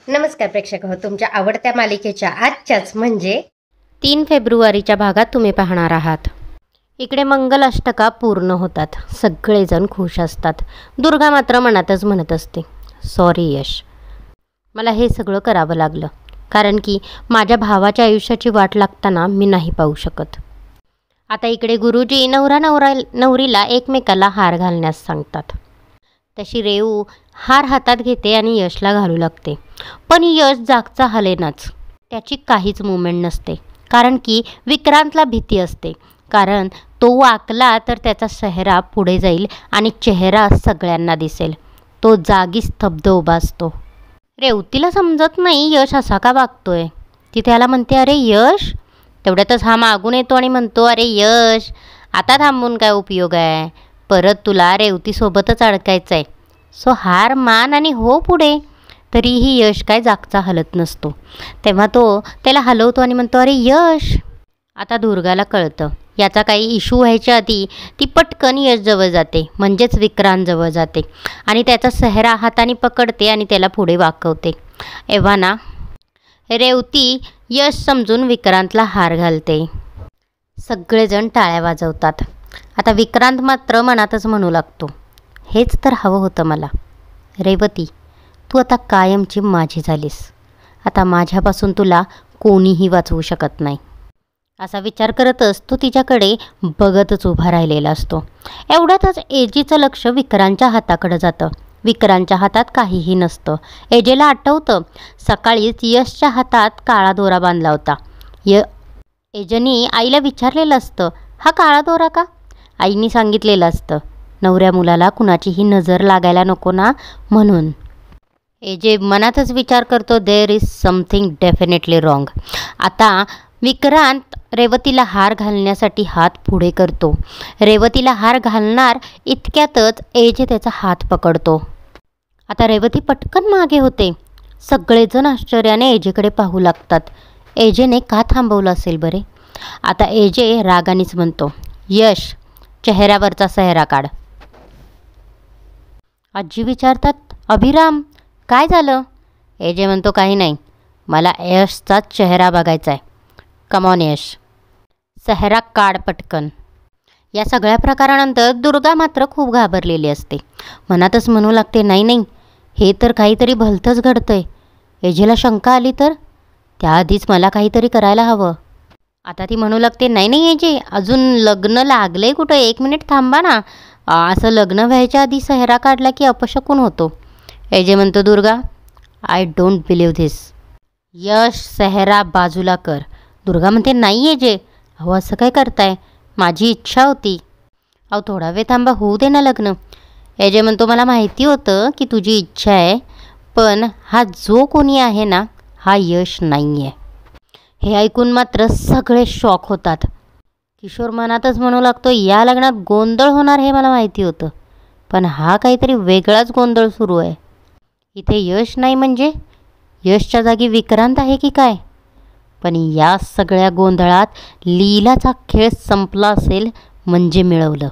नमस्कार प्रेक्षक हो, तुमच्या आवडत्या मालिकेच्या आजच्याच म्हणजे 3 फेब्रुवारीच्या भागात तुम्ही पाहणार आहात. इकडे मंगल अष्टका पूर्ण होतात, सगळेजण खुश असतात. दुर्गा मात्र मनातच म्हणत असते, सॉरी यश, मला हे सगळं करावं लागलं, कारण की माझ्या भावाच्या आयुष्याची वाट लागताना मी नाही पाहू शकत. आता इकडे गुरुजी नवरीला एकमेकाला हार घालण्यास सांगतात. तशी रेऊ हार हातात घेते आणि यशला घालू लागते, पण यश जागचा हलेनाच. त्याची काहीच मुवमेंट नसते, कारण की विक्रांतला भीती असते, कारण तो वाकला तर त्याचा चेहरा पुढे जाईल आणि चेहरा सगळ्यांना दिसेल. तो जागी स्तब्ध उभा असतो. रेवतीला समजत नाही यश असा का वागतोय. ती त्याला म्हणते, अरे यश. तेवढ्यातच हा मागून येतो आणि म्हणतो, अरे यश, आता थांबून काय उपयोग आहे, परत तुला रेवतीसोबतच अडकायचं आहे, सो हार मान आणि हो पुढे. तरीही यश काय जागचा हलत नसतो. तेव्हा तो त्याला हलवतो आणि म्हणतो, अरे यश. आता दुर्गाला कळतं याचा काही इश्यू व्हायच्या आधी ती पटकन यशजवळ जाते, म्हणजेच विक्रांतजवळ जाते आणि त्याचा चेहरा हाताने पकडते आणि त्याला पुढे वाकवते. एव्हाना रेवती यश समजून विक्रांतला हार घालते. सगळेजण टाळ्या वाजवतात. आता विक्रांत मात्र मनातच म्हणू लागतो, हेच तर हवं होतं मला. रेवती, तू आता कायमची माझी झालीस. आता माझ्यापासून तुला कोणीही वाचवू शकत नाही. असा विचार करतच तो तिच्याकडे बघतच उभा राहिलेला असतो. एवढ्यातच एजीचं लक्ष विक्रांतच्या हाताकडे जातं. विक्रांतच्या हातात काहीही नसतं. एजेला आठवतं सकाळीच यशच्या हातात काळा दोरा बांधला होता. एजनी आईला विचारलेलं असतं, हा काळा दोरा का? आईने सांगितलेलं असतं, नवऱ्या मुलाला कुणाचीही नजर लागायला नको ना, म्हणून. एजे मनातच विचार करतो, there is something definitely wrong. आता विक्रांत रेवतीला हार घालण्यासाठी हात पुढे करतो. रेवतीला हार घालणार इतक्यातच एजे त्याचा हात पकडतो. आता रेवती पटकन मागे होते. सगळेजण आश्चर्याने एजेकडे पाहू लागतात. एजेने का थांबवलं असेल बरे? आता एजे रागानेच म्हणतो, यश, चेहऱ्यावरचा चेहरा काढ. आजी विचारतात, अभिराम काय झालं? एजे म्हणतो, काही नाही, मला यशचा चेहरा बघायचा आहे. कमॉन यश, चेहरा काढ पटकन. या सगळ्या प्रकारानंतर दुर्गा मात्र खूप घाबरलेली असते. मनातच म्हणू लागते, नाही नाही, हे तर काहीतरी भलतंच घडतंय. एजेला शंका आली तर? त्याआधीच मला काहीतरी करायला हवं. आता ती म्हणू लागते, नाही नाही एजे, अजून लग्न लागले कुठं, 1 मिनिट थांबा ना. असं लग्न व्हायच्या आधी चेहरा काढला की अपशकुन होतो. एजे म्हणतो, Durga, I don't believe this. Yash, चेहरा बाजूला कर. दुर्गा म्हणते, नाही एजे, अहो असं काय करताय, माझी इच्छा होती. अहो थोडा वेळ थांबा, होऊ दे ना लग्न. एजे म्हणतो, मला माहिती होतं की तुझी इच्छा आहे, पण हा जो कोणी आहे ना, हा यश नाही आहे. हे ऐकून मात्र सगळे शॉक होतात. किशोर मनातच म्हणू लागतो, या लग्नात गोंधळ होणार हे मला माहिती होतं, पण हा काहीतरी वेगळाच गोंधळ सुरू आहे. इथे यश नाही म्हणजे यशच्या जागी विक्रांत आहे की काय? पण या सगळ्या गोंधळात लीलाचा खेळ संपला असेल म्हणजे मिळवलं.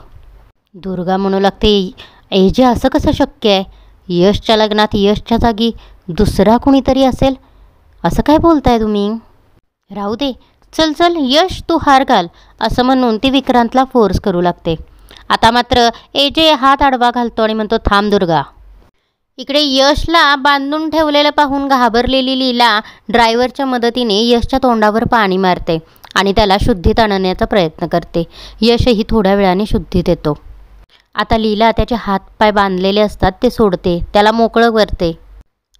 दुर्गा म्हणू लागते, एजे असं कसं शक्य आहे? यशच्या लग्नात यशच्या जागी दुसरा कुणीतरी असेल, असं काय बोलताय तुम्ही? राहू दे, चल चल यश, तू हार घाल, असं म्हणून ती विक्रांतला फोर्स करू लागते. आता मात्र एजे हात आडवा घालतो आणि म्हणतो, थांब दुर्गा. इकडे यशला बांधून ठेवलेलं पाहून घाबरलेली लीला ड्रायव्हरच्या मदतीने यशच्या तोंडावर पाणी मारते आणि त्याला शुद्धीत आणण्याचा प्रयत्न करते. यशही थोड्या वेळाने शुद्धीत येतो. आता लीला त्याचे हातपाय बांधलेले असतात ते सोडते, त्याला मोकळं करते.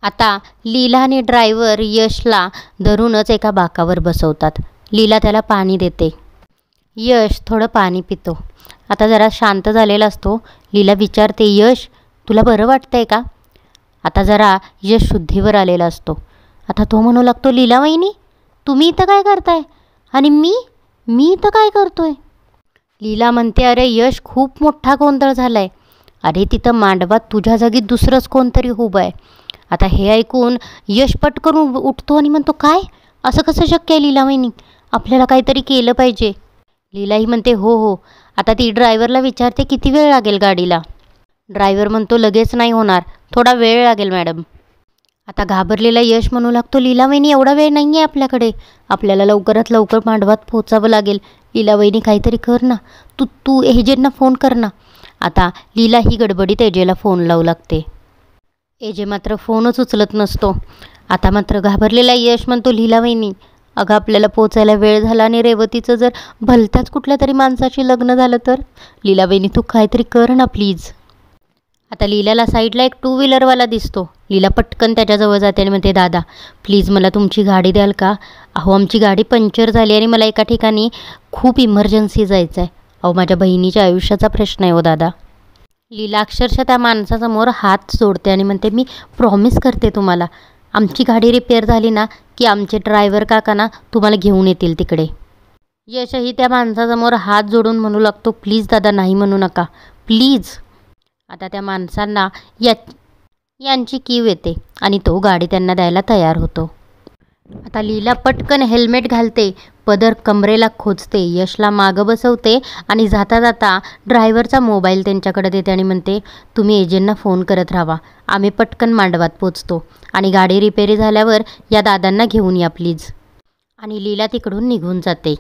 आता लीला आणि ड्रायव्हर यशला धरूनच एका बाकावर बसवतात. लीला त्याला पाणी देते. यश थोडं पाणी पितो. आता जरा शांत झालेला असतो. लीला विचारते, यश, तुला बरं वाटतंय का? आता जरा यश शुद्धीवर आलेला असतो. आता तो म्हणू लागतो, लीला वहिनी, तुम्ही इथं काय करताय? आणि मी इथं काय करतोय? लीला म्हणते, अरे यश, खूप मोठा गोंधळ झालाय. अरे तिथं मांडवात तुझ्या जागी दुसरंच कोणतरी उभं आहे. आता हे ऐकून यश पटकन उठतो आणि म्हणतो, काय? असं कसं शक्य आहे लीला वहिनी? आपल्याला काहीतरी केलं पाहिजे. लीलाही म्हणते, हो हो. आता ती ड्रायव्हरला विचारते, किती वेळ लागेल गाडीला? ड्रायव्हर म्हणतो, लगेच नाही होणार, थोडा वेळ लागेल मॅडम. आता घाबरलेला यश म्हणू लागतो, लीलावहिनी एवढा वेळ नाही आहे आपल्याकडे, आपल्याला लवकरात लवकर मांडवात पोचावं लागेल. लीलावहिनी काहीतरी कर ना, तू तू एजेंना फोन कर ना. आता लीला ही गडबडीत एजेला फोन लावू लागते. एजे मात्र फोनच उचलत नसतो. आता मात्र घाबरलेला यश म्हणतो, लीलावहिनी अगं आपल्याला पोचायला वेळ झाला आणि रेवतीचं जर भलत्याच कुठल्या तरी माणसाशी लग्न झालं तर. लीलावहिनी तू काहीतरी कर ना प्लीज. आता लीलाला साईडला एक 2 व्हीलरवाला दिसतो. लीला पटकन त्याच्याजवळ जाते आणि म्हणते, दादा प्लीज मला तुमची गाडी द्याल का? अहो आमची गाडी पंक्चर झाली आणि मला एका ठिकाणी खूप इमर्जन्सी जायचं आहे. अहो माझ्या बहिणीच्या आयुष्याचा प्रश्न आहे हो दादा. लीला अक्षरशः त्या माणसासमोर हात जोडते आणि म्हणते, मी प्रॉमिस करते तुम्हाला, आमची गाडी रिपेअर झाली ना की आमचे ड्रायव्हर काका ना तुम्हाला घेऊन येतील तिकडे. यशही त्या माणसासमोर हात जोडून म्हणू लागतो, प्लीज दादा नाही म्हणू नका प्लीज. आता त्या माणसांना यांची कीव येते आणि तो गाडी त्यांना द्यायला तयार होतो. आता लीला पटकन हेल्मेट घालते, पदर कमरेला खोचते, यशला मागं बसवते आणि जाता जाता ड्रायव्हरचा मोबाईल त्यांच्याकडे देते आणि म्हणते, तुम्ही एजंटना फोन करत राहा, आम्ही पटकन मांडवात पोचतो आणि गाडी रिपेरी झाल्यावर या दादांना घेऊन या प्लीज. आणि लीला तिकडून निघून जाते.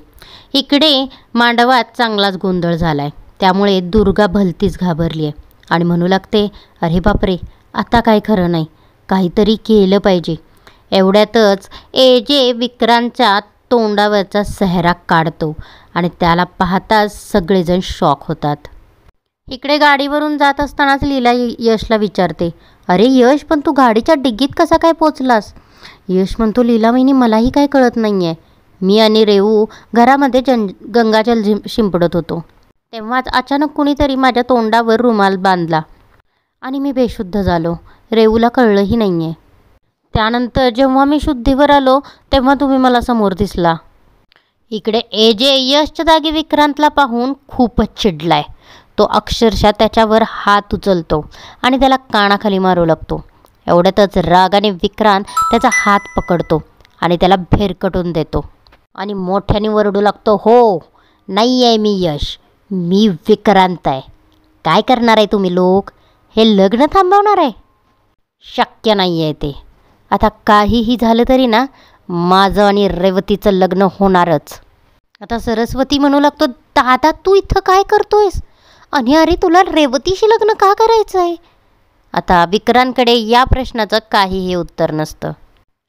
इकडे मांडवात चांगलाच गोंधळ झाला आहे. त्यामुळे दुर्गा भलतीच घाबरली आहे आणि म्हणू लागते, अरे बापरे आता काय खरं नाही, काहीतरी केलं पाहिजे. एवढ्यातच एजे विक्रांतच्या तोंडावरचा सेहरा काढतो आणि त्याला पाहताच सगळेजण शॉक होतात. इकडे गाडीवरून जात असतानाच लीला यशला विचारते, अरे यश पण तू गाडीच्या डिग्गीत कसा काय पोचलास? यश म्हणतो, लीलावहिनी मलाही काय कळत नाही आहे. मी आणि रेवू घरामध्ये गंगाजल शिंपडत होतो, तेव्हाच अचानक कुणीतरी माझ्या तोंडावर रुमाल बांधला आणि मी बेशुद्ध झालो. रेवूला कळलंही नाही आहे. त्यानंतर जेव्हा मी शुद्धीवर आलो तेव्हा तुम्ही मला समोर दिसला. इकडे एजे यशच्या जागी विक्रांतला पाहून खूपच चिडलाय. तो अक्षरशः त्याच्यावर हात उचलतो आणि त्याला कानाखाली मारू लागतो. एवढ्यातच रागाने विक्रांत त्याचा हात पकडतो आणि त्याला भेरकटून देतो आणि मोठ्याने वरडू लागतो, हो नाही आहे मी यश, मी विक्रांत आहे. काय करणार आहे तुम्ही लोक? हे लग्न थांबवणार आहे? शक्य नाही आहे ते. आता काहीही झालं तरी ना माझं आणि रेवतीचं लग्न होणारच. आता सरस्वती म्हणू लागतो, दादा तू इथं काय करतोयस? आणि अरे तुला रेवतीशी लग्न का करायचं आहे? आता विक्रांतकडे या प्रश्नाचं काहीही उत्तर नसतं.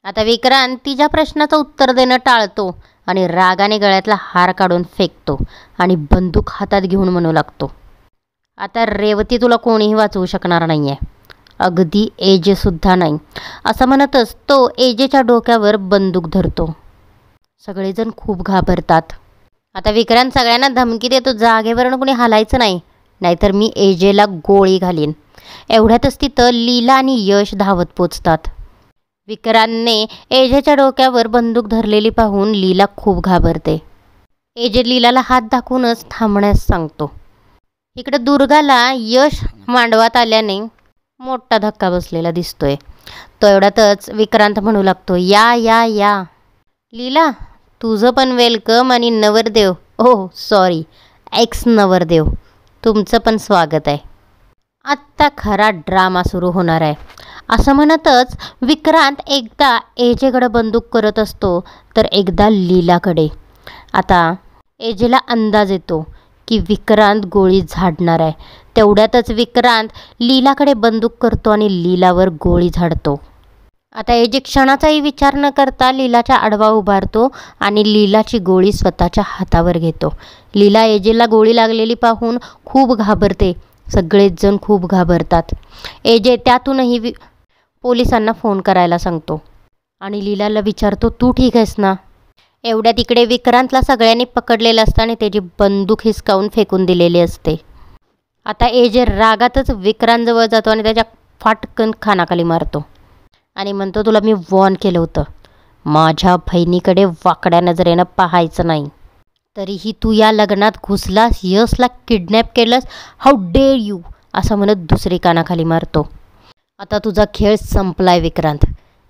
आता विक्रांत तिच्या प्रश्नाचं उत्तर देणं टाळतो आणि रागाने गळ्यातला हार काढून फेकतो आणि बंदूक हातात घेऊन म्हणू लागतो, आता रेवती तुला कोणीही वाचवू शकणार नाही आहे, अगदी एजेसुद्धा नाही. असं म्हणतच तो एजेच्या डोक्यावर बंदूक धरतो. सगळेजण खूप घाबरतात. आता विक्रांत सगळ्यांना धमकी देतो, जागेवरून कुणी हलायचं नाही, नाहीतर मी एजेला गोळी घालीन. एवढ्यातच तिथं लीला आणि यश धावत पोचतात. विक्रांतने एजेच्या डोक्यावर बंदूक धरलेली पाहून लीला खूप घाबरते. एजे लीलाला हात दाखवूनच थांबण्यास सांगतो. इकडे दुर्गाला यश मांडवात आल्याने मोठा धक्का बसलेला दिसतोय. तो एवढ्यातच विक्रांत म्हणू लागतो, या या या लीला तुझं पण वेलकम आणि नवरदेव, ओह सॉरी एक्स नवरदेव, तुमचं पण स्वागत आहे. आत्ता खरा ड्रामा सुरू होणार आहे. असं म्हणतच विक्रांत एकदा एजेकडे बंदूक करत असतो तर एकदा लीलाकडे. आता एजेला अंदाज येतो की विक्रांत गोळी झाडणार आहे. तेवढ्यातच विक्रांत लीलाकडे बंदूक करतो आणि लीलावर गोळी झाडतो. आता एजे क्षणाचाही विचार न करता लीलाच्या आडवा उभारतो आणि लीलाची गोळी स्वतःच्या हातावर घेतो. लीला एजेला गोळी लागलेली पाहून खूप घाबरते. सगळेच जण खूप घाबरतात. एजे त्यातूनही पोलिसांना फोन करायला सांगतो आणि लीलाला विचारतो, तू ठीक आहेस ना? एवढ्या तिकडे विक्रांतला सगळ्यांनी पकडलेलं असतं आणि त्याची बंदूक हिसकावून फेकून दिलेली असते. आता एजे रागातच विक्रांतजवळ जातो आणि त्याच्या फाटकन खानाखाली मारतो आणि म्हणतो, तुला मी वॉर्न केलं होतं, माझ्या बहिणीकडे वाकड्या नजरेनं पाहायचं नाही, तरीही तू या लग्नात घुसलास, यशला किडनॅप केलंस, हाऊ डेअर यू, असं म्हणत दुसरी कानाखाली मारतो. आता तुझा खेळ संपलाय विक्रांत.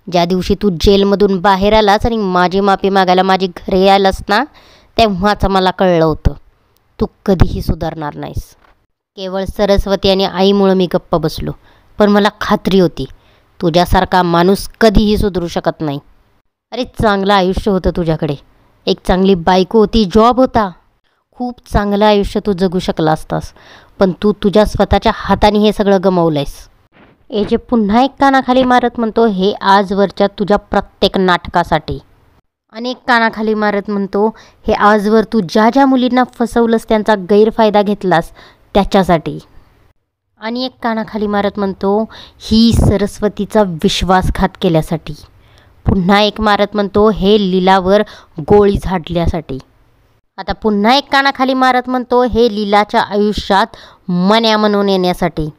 ज्या दिवशी तू जेलमधून बाहेर आलास आणि माझी माफी मागायला माझी घरी आलास ना, तेव्हाच मला कळलं होतं तू कधीही सुधारणार नाहीस. केवळ सरस्वती आणि आईमुळं मी गप्प बसलो, पण मला खात्री होती तुझ्यासारखा माणूस कधीही सुधरू शकत नाही. अरे चांगलं आयुष्य होतं तुझ्याकडे, एक चांगली बायको होती, जॉब होता, खूप चांगलं आयुष्य तू जगू शकला असतास. पण तू तुझ्या स्वतःच्या हाताने हे सगळं गमावलंयस. एजे पुन्हा एक कानाखाली मारत म्हणतो, हे आजवरच्या तुझ्या प्रत्येक नाटकासाठी. अनेक कानाखाली मारत म्हणतो, हे आजवर तू ज्या ज्या मुलींना फसवलंस, त्यांचा गैरफायदा घेतलास त्याच्यासाठी. आणि एक कानाखाली मारत म्हणतो, ही सरस्वतीचा विश्वासघात केल्यासाठी. पुन्हा एक मारत म्हणतो, हे लीलावर गोळी झाडल्यासाठी. आता पुन्हा एक कानाखाली मारत म्हणतो, हे लीलाच्या आयुष्यात मन्या म्हणून येण्यासाठी.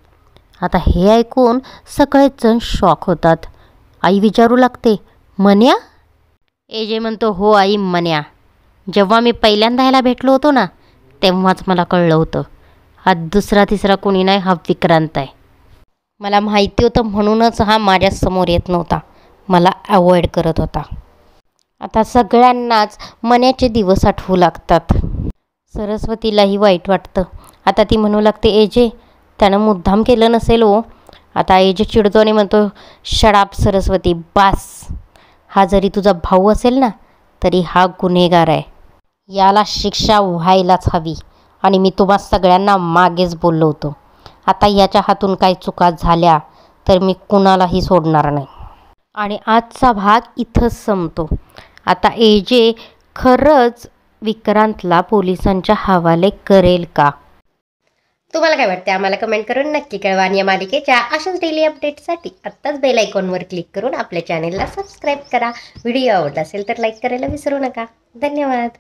आता हे ऐकून सगळेच जण शॉक होतात. आई विचारू लागते, मन्या? एजे म्हणतो, हो आई, मन्या. जेव्हा मी पहिल्यांदा ह्याला भेटलो होतो ना, तेव्हाच मला कळलं होतं, हा दुसरा तिसरा कोणी नाही, हा विक्रांत आहे. मला माहिती होतं म्हणूनच हा माझ्यासमोर येत नव्हता, मला अवॉइड करत होता. आता सगळ्यांनाच मन्याचे दिवस आठवू लागतात. सरस्वतीलाही वाईट वाटतं. आता ती म्हणू लागते, एजे त्यानं मुद्दाम केलं नसेल हो. आता एजे चिडतो आणि म्हणतो, शडाप सरस्वती, बास. हा जरी तुझा भाऊ असेल ना, तरी हा गुन्हेगार आहे, याला शिक्षा व्हायलाच हवी. आणि मी तुम्हा सगळ्यांना मागेच बोललो होतो, आता याच्या हातून काही चुका झाल्या तर मी कुणालाही सोडणार नाही. आणि आजचा भाग इथंच संपतो. आता एजे खरंच विक्रांतला पोलिसांच्या हवाले करेल का? तुम्हाला काय वाटते आम्हाला कमेंट करून नक्की कळवा. आणि या मालिकेच्या अशाच डेली अपडेटसाठी आत्ताच बेल आयकॉनवर क्लिक करून आपल्या चॅनेलला सबस्क्राईब करा. व्हिडिओ आवडला असेल तर लाईक करायला विसरू नका. धन्यवाद.